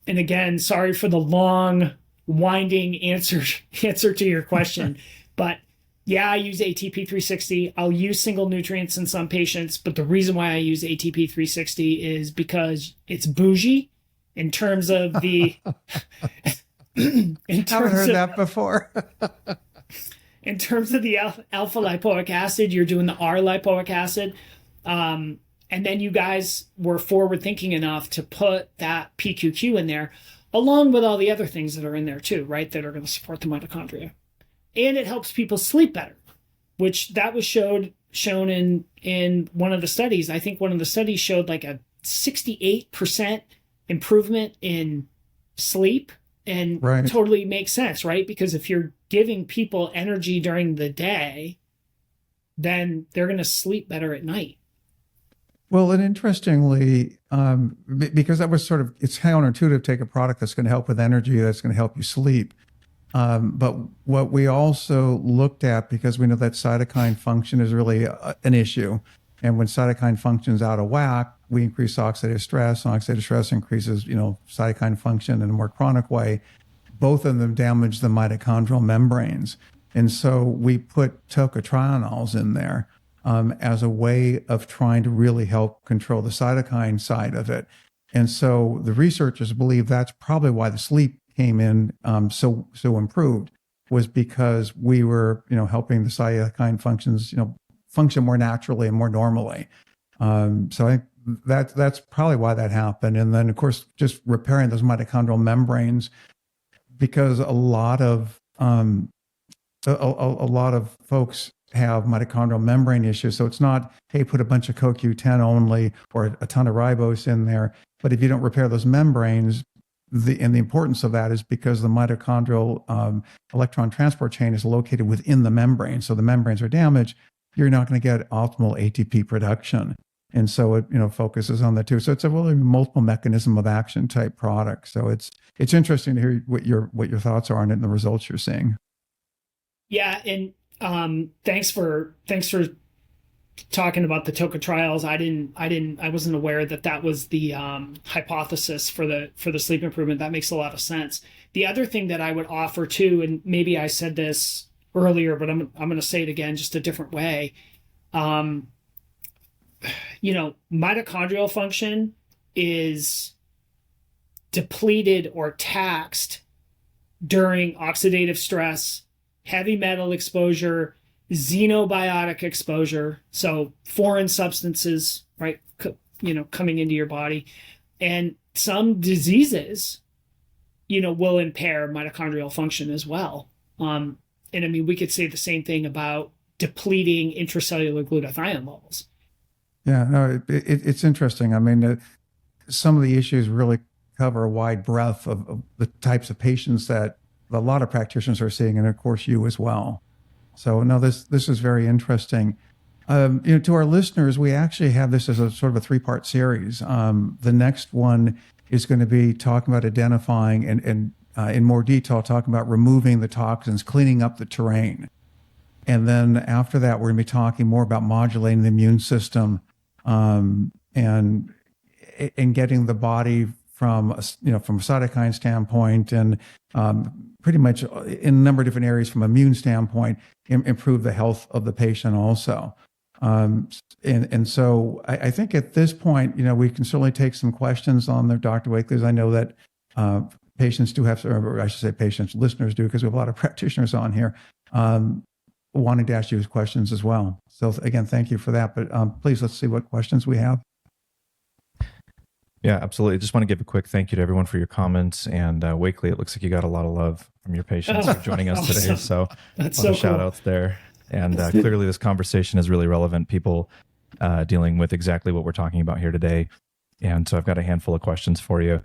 again, sorry for the long, winding answer to your question, but yeah, I use ATP 360. I'll use single nutrients in some patients, but the reason why I use ATP 360 is because it's bougie in terms of the. Haven't heard that before. In terms of the alpha lipoic acid, you're doing the R lipoic acid. And then you guys were forward thinking enough to put that PQQ in there, along with all the other things that are in there too, right? That are going to support the mitochondria. And it helps people sleep better, which that was shown in one of the studies. I think one of the studies showed like a 68% improvement in sleep, and right. Totally makes sense, right? Because if you're giving people energy during the day, then they're going to sleep better at night. Well, and interestingly, because that was it's counterintuitive to take a product that's going to help with energy, that's going to help you sleep. But what we also looked at, because we know that cytokine function is really an issue. And when cytokine function is out of whack, we increase oxidative stress. And oxidative stress increases, cytokine function in a more chronic way. Both of them damage the mitochondrial membranes. And so we put tocotrienols in there as a way of trying to really help control the cytokine side of it. And so the researchers believe that's probably why the sleep came in so improved, was because we were, helping the cytokine functions, function more naturally and more normally. So I think that's probably why that happened. And then, of course, just repairing those mitochondrial membranes, because a lot of folks have mitochondrial membrane issues. So it's not, hey, put a bunch of CoQ10 only or a ton of ribose in there. But if you don't repair those membranes, the importance of that is because the mitochondrial electron transport chain is located within the membrane. So the membranes are damaged, you're not going to get optimal ATP production. And so it, focuses on that too. So it's a really multiple mechanism of action type product. So it's interesting to hear what your thoughts are on it and the results you're seeing. Yeah, and thanks for talking about the TOCA trials. I wasn't aware that was the hypothesis for the sleep improvement. That makes a lot of sense. The other thing that I would offer too, and maybe I said this earlier, but I'm going to say it again, just a different way. Mitochondrial function is depleted or taxed during oxidative stress, heavy metal exposure, xenobiotic exposure, so foreign substances, right, coming into your body, and some diseases, will impair mitochondrial function as well. And I mean, we could say the same thing about depleting intracellular glutathione levels. Yeah, no, it's interesting. I mean, some of the issues really cover a wide breadth of the types of patients that a lot of practitioners are seeing, and of course you as well. So no, this is very interesting. To our listeners, we actually have this as a sort of a 3-part series. The next one is going to be talking about identifying and in more detail, talking about removing the toxins, cleaning up the terrain. And then after that, we're going to be talking more about modulating the immune system and getting the body from a cytokine standpoint and pretty much in a number of different areas from immune standpoint, improve the health of the patient also. And so I think at this point, we can certainly take some questions on there, Dr. Wakely. I know that patients do have, or I should say patients, listeners do, because we have a lot of practitioners on here wanting to ask you questions as well. So again, thank you for that. But please, let's see what questions we have. Yeah, absolutely. Just want to give a quick thank you to everyone for your comments. And Wakely, it looks like you got a lot of love from your patients for joining us today. Awesome. So That's a lot so of shout cool. outs there. And clearly this conversation is really relevant. People dealing with exactly what we're talking about here today. And so I've got a handful of questions for you.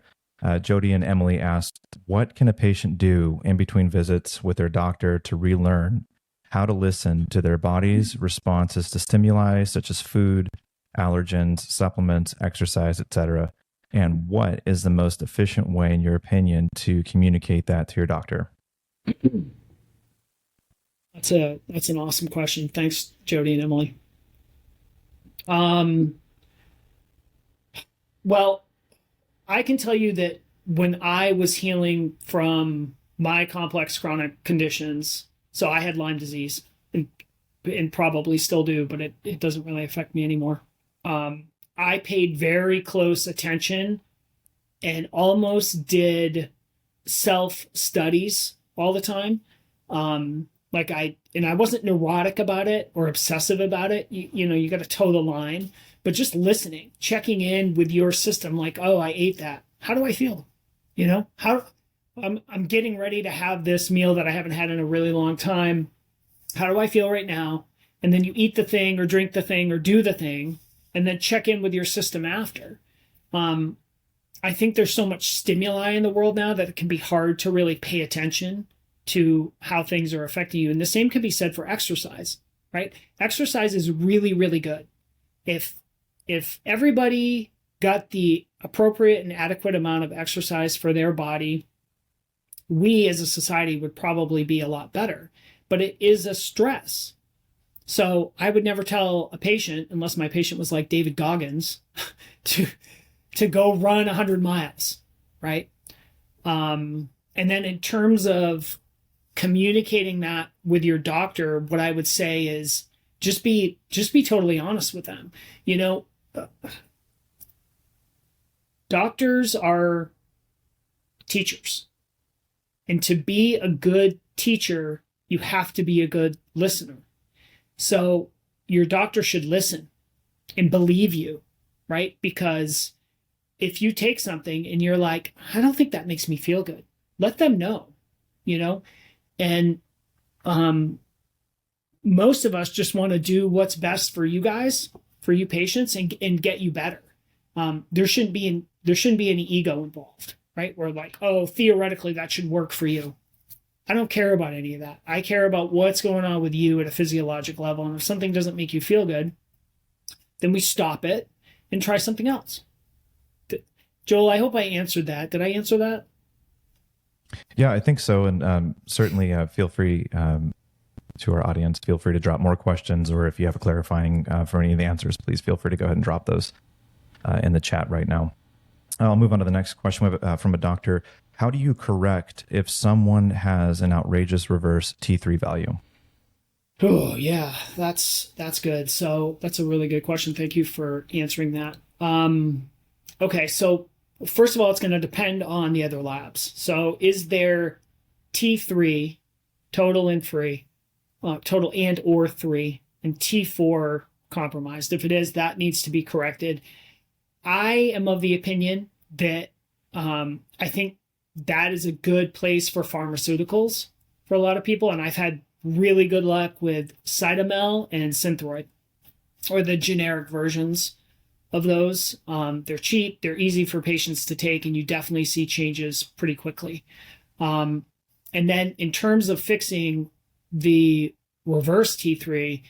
Jody and Emily asked, what can a patient do in between visits with their doctor to relearn how to listen to their body's responses to stimuli such as food, allergens, supplements, exercise, etc.? And what is the most efficient way, in your opinion, to communicate that to your doctor? That's an awesome question. Thanks, Jody and Emily. Um, well, I can tell you that when I was healing from my complex chronic conditions, so I had Lyme disease and probably still do, but it doesn't really affect me anymore. I paid very close attention and almost did self studies all the time. I wasn't neurotic about it or obsessive about it. You got to toe the line, but just listening, checking in with your system, like, oh, I ate that. How do I feel? How I'm getting ready to have this meal that I haven't had in a really long time. How do I feel right now? And then you eat the thing or drink the thing or do the thing, and then check in with your system after. I think there's so much stimuli in the world now that it can be hard to really pay attention to how things are affecting you. And the same can be said for exercise, right? Exercise is really, really good. If everybody got the appropriate and adequate amount of exercise for their body, we as a society would probably be a lot better. But it is a stress. So I would never tell a patient, unless my patient was like David Goggins, to go run 100 miles, right? And then in terms of communicating that with your doctor, what I would say is just be totally honest with them. Doctors are teachers. And to be a good teacher, you have to be a good listener. So your doctor should listen and believe you, right? Because if you take something and you're like, I don't think that makes me feel good, let them know, And most of us just want to do what's best for you guys, for you patients, and get you better. There shouldn't be any ego involved, right? We're like, oh, theoretically that should work for you. I don't care about any of that. I care about what's going on with you at a physiologic level. And if something doesn't make you feel good, then we stop it and try something else. Joel, I hope I answered that. Did I answer that? Yeah, I think so. And certainly feel free to our audience, feel free to drop more questions, or if you have a clarifying for any of the answers, please feel free to go ahead and drop those in the chat right now. I'll move on to the next question from a doctor. How do you correct if someone has an outrageous reverse T3 value? Oh, yeah, that's good. So that's a really good question. Thank you for answering that. Okay, so first of all, it's going to depend on the other labs. So is there T3 total and free, total and or 3, and T4 compromised? If it is, that needs to be corrected. I am of the opinion that I think that is a good place for pharmaceuticals for a lot of people. And I've had really good luck with Cytomel and Synthroid, or the generic versions of those. They're cheap, they're easy for patients to take, and you definitely see changes pretty quickly. And then in terms of fixing the reverse T3,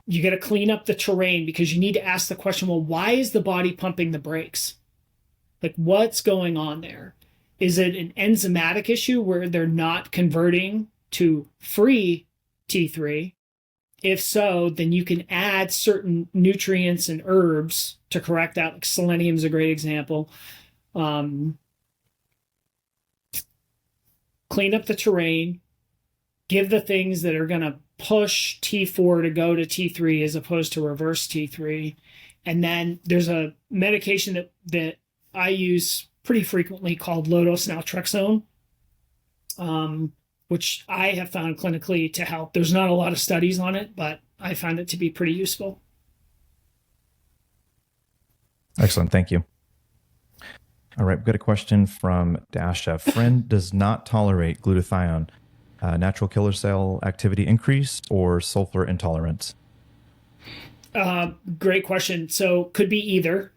you got to clean up the terrain, because you need to ask the question, well, why is the body pumping the brakes? Like, what's going on there? Is it an enzymatic issue where they're not converting to free T3? If so, then you can add certain nutrients and herbs to correct that. Like selenium is a great example. Clean up the terrain, give the things that are going to push T4 to go to T3 as opposed to reverse T3. And then there's a medication that I use pretty frequently called low-dose naltrexone, which I have found clinically to help. There's not a lot of studies on it, but I found it to be pretty useful. Excellent. Thank you. All right. We've got a question from Dasha. Friend does not tolerate glutathione. Natural killer cell activity increase or sulfur intolerance? Great question. So could be either.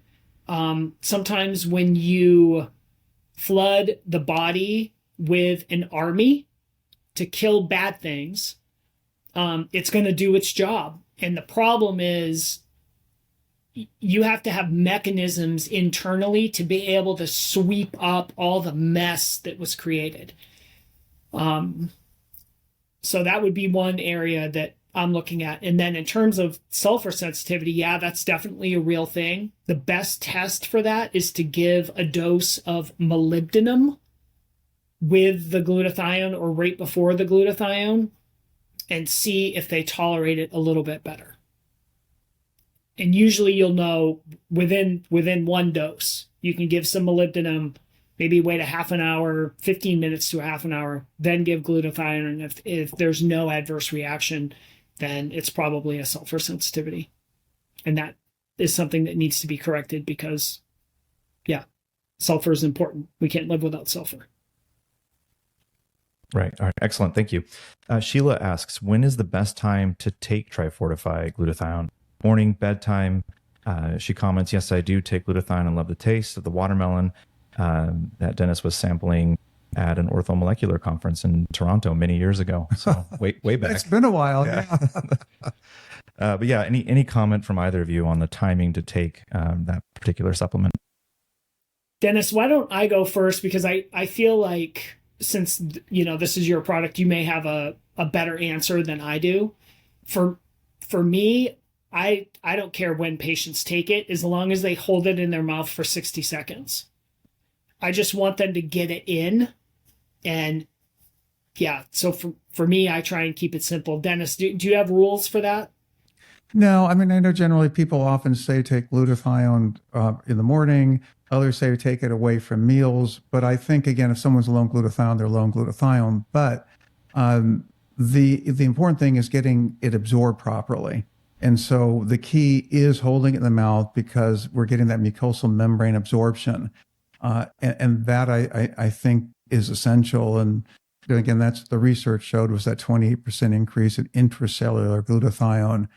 Sometimes when you flood the body with an army to kill bad things, it's going to do its job. And the problem is you have to have mechanisms internally to be able to sweep up all the mess that was created. So that would be one area that I'm looking at. And then in terms of sulfur sensitivity, yeah, that's definitely a real thing. The best test for that is to give a dose of molybdenum with the glutathione or right before the glutathione and see if they tolerate it a little bit better. And usually you'll know within one dose. You can give some molybdenum, maybe wait a half an hour, 15 minutes to a half an hour, then give glutathione. And if there's no adverse reaction, then it's probably a sulfur sensitivity. And that is something that needs to be corrected because, yeah, sulfur is important. We can't live without sulfur. Right. All right. Excellent. Thank you. Sheila asks, when is the best time to take Trifortify glutathione? Morning, bedtime? She comments, yes, I do take glutathione and love the taste of the watermelon that Dennis was sampling at an orthomolecular conference in Toronto many years ago. So way back. It's been a while. Yeah. But yeah, any comment from either of you on the timing to take that particular supplement? Dennis, why don't I go first? Because I feel like since, this is your product, you may have a better answer than I do. For me, I don't care when patients take it as long as they hold it in their mouth for 60 seconds. I just want them to get it in. And yeah, so for me, I try and keep it simple. Dennis, do you have rules for that? No, I mean, I know generally people often say take glutathione in the morning. Others say take it away from meals. But I think, again, if someone's low in glutathione, they're low in glutathione. But the important thing is getting it absorbed properly. And so the key is holding it in the mouth because we're getting that mucosal membrane absorption. And that I think is essential. And again, that's the research showed was that 28% increase in intracellular glutathione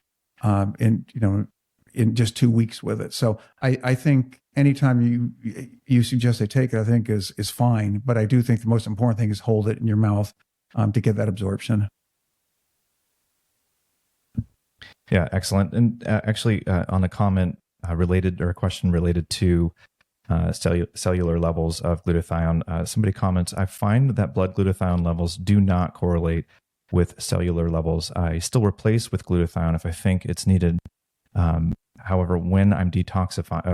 in just 2 weeks with it. So I think anytime you suggest they take it, I think is fine. But I do think the most important thing is hold it in your mouth to get that absorption. Yeah, excellent. And actually, on a comment related or a question related to cellular levels of glutathione, somebody comments, I find that blood glutathione levels do not correlate with cellular levels. I still replace with glutathione if I think it's needed. However, when I'm detoxifying,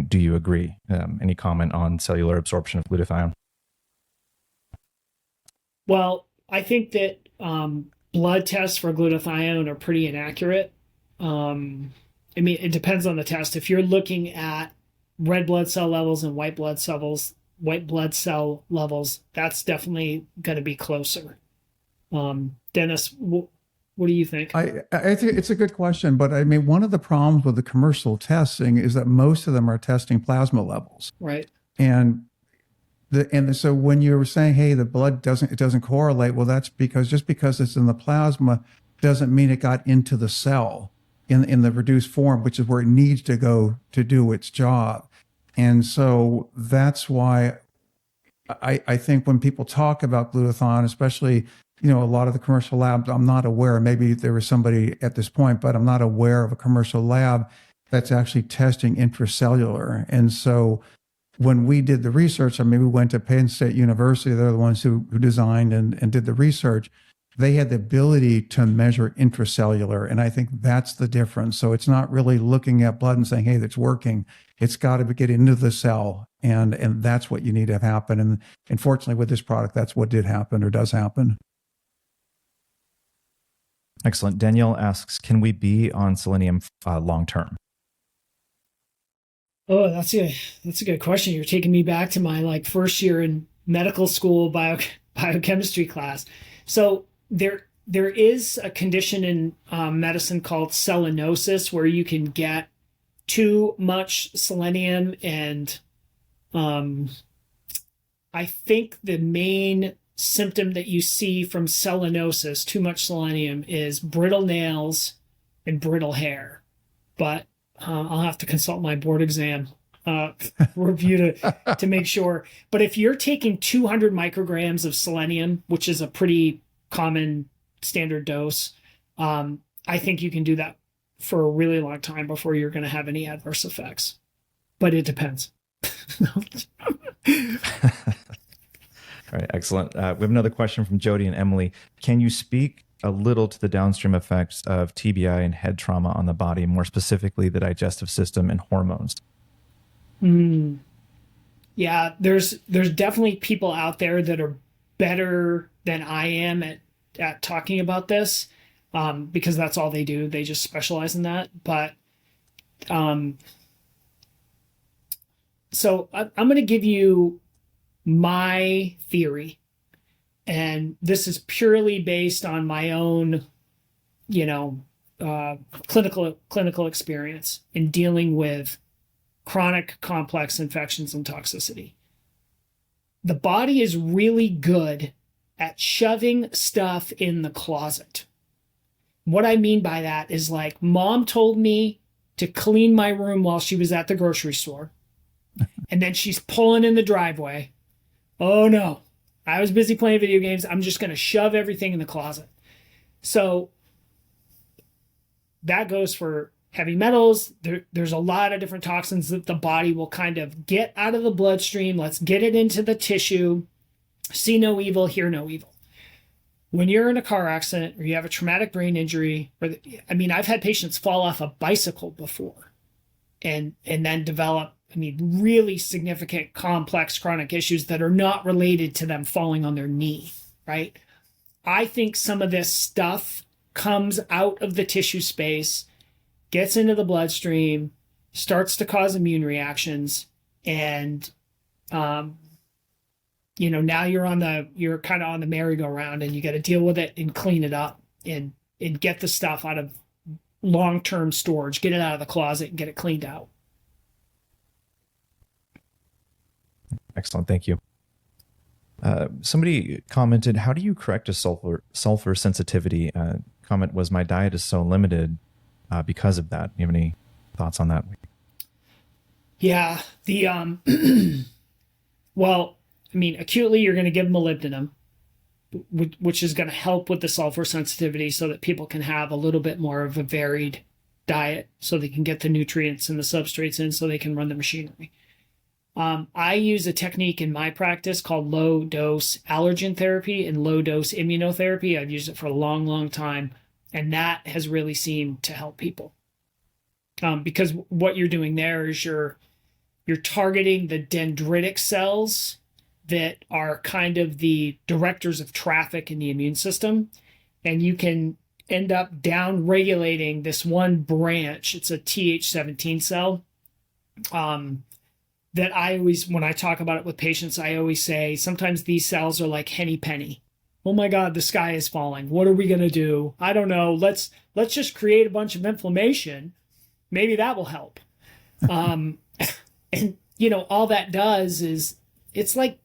do you agree? Any comment on cellular absorption of glutathione? Well, I think that blood tests for glutathione are pretty inaccurate. I mean, it depends on the test. If you're looking at red blood cell levels and white blood cell levels, that's definitely going to be closer. Dennis, what do you think? I think it's a good question, but I mean, one of the problems with the commercial testing is that most of them are testing plasma levels. Right. So when you were saying, hey, the blood doesn't correlate, well, that's because just because it's in the plasma doesn't mean it got into the cell in the reduced form, which is where it needs to go to do its job. And so that's why I think when people talk about glutathione, especially, a lot of the commercial labs, I'm not aware, maybe there was somebody at this point, but I'm not aware of a commercial lab that's actually testing intracellular. And so when we did the research, I mean, we went to Penn State University, they're the ones who designed and did the research. They had the ability to measure intracellular. And I think that's the difference. So it's not really looking at blood and saying, hey, that's working. It's got to get into the cell. And that's what you need to have happen. And unfortunately, with this product, that's what did happen or does happen. Excellent. Danielle asks, can we be on selenium long-term? Oh, that's a good question. You're taking me back to my first year in medical school biochemistry class. So there is a condition in medicine called selenosis where you can get too much selenium, and I think the main symptom that you see from selenosis, too much selenium, is brittle nails and brittle hair. But I'll have to consult my board exam review to make sure. But if you're taking 200 micrograms of selenium, which is a pretty common standard dose, I think you can do that for a really long time before you're going to have any adverse effects. But it depends. All right, excellent. We have another question from Jody and Emily. Can you speak a little to the downstream effects of TBI and head trauma on the body, more specifically the digestive system and hormones? Yeah, there's definitely people out there that are better than I am at talking about this, because that's all they do. They just specialize in that. But so I'm going to give you my theory, and this is purely based on my own, clinical experience in dealing with chronic complex infections and toxicity. The body is really good at shoving stuff in the closet. What I mean by that is, like, mom told me to clean my room while she was at the grocery store, and then she's pulling in the driveway. Oh no, I was busy playing video games. I'm just going to shove everything in the closet. So that goes for heavy metals. There's a lot of different toxins that the body will kind of get out of the bloodstream. Let's get it into the tissue. See no evil, hear no evil. When you're in a car accident or you have a traumatic brain injury, I've had patients fall off a bicycle before and then develop really significant, complex chronic issues that are not related to them falling on their knee, right? I think some of this stuff comes out of the tissue space, gets into the bloodstream, starts to cause immune reactions, and now you're kind of on the merry-go-round, and you got to deal with it and clean it up and get the stuff out of long-term storage, get it out of the closet and get it cleaned out. Excellent. Thank you. Somebody commented, how do you correct a sulfur sensitivity? Comment was, my diet is so limited because of that. Do you have any thoughts on that? Yeah. Well, acutely, you're going to give them molybdenum, which is going to help with the sulfur sensitivity so that people can have a little bit more of a varied diet so they can get the nutrients and the substrates in so they can run the machinery. I use a technique in my practice called low-dose allergen therapy and low-dose immunotherapy. I've used it for a long, long time, and that has really seemed to help people. Because what you're doing there is you're targeting the dendritic cells that are kind of the directors of traffic in the immune system, and you can end up down-regulating this one branch. It's a Th17 cell. That I always, when I talk about it with patients, I always say, sometimes these cells are like Henny Penny. Oh my God, the sky is falling. What are we going to do? I don't know. Let's just create a bunch of inflammation. Maybe that will help. And all that does is it's like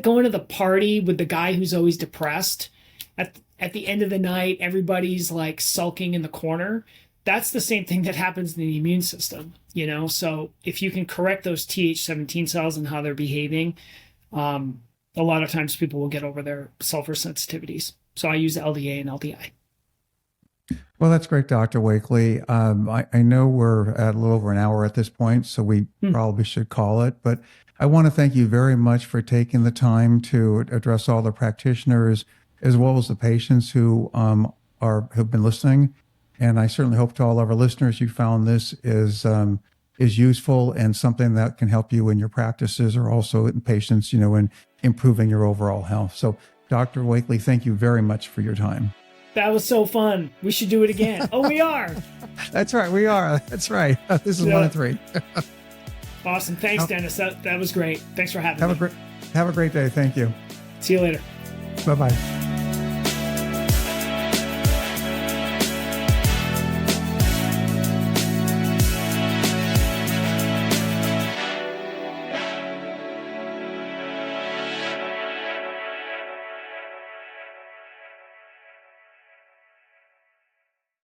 going to the party with the guy who's always depressed. At the end of the night, everybody's like sulking in the corner. That's the same thing that happens in the immune system, So if you can correct those Th17 cells and how they're behaving, a lot of times people will get over their sulfur sensitivities. So I use LDA and LDI. Well, that's great, Dr. Wakely. I know we're at a little over an hour at this point, so we probably should call it. But I want to thank you very much for taking the time to address all the practitioners as well as the patients who have been listening. And I certainly hope to all of our listeners you found this is useful and something that can help you in your practices or also in patients, in improving your overall health. So, Dr. Wakely, thank you very much for your time. That was so fun. We should do it again. Oh, we are. That's right. We are. That's right. This is 1 and 3. Awesome. Thanks, Dennis. That was great. Thanks for having me. Have a great day. Thank you. See you later. Bye-bye.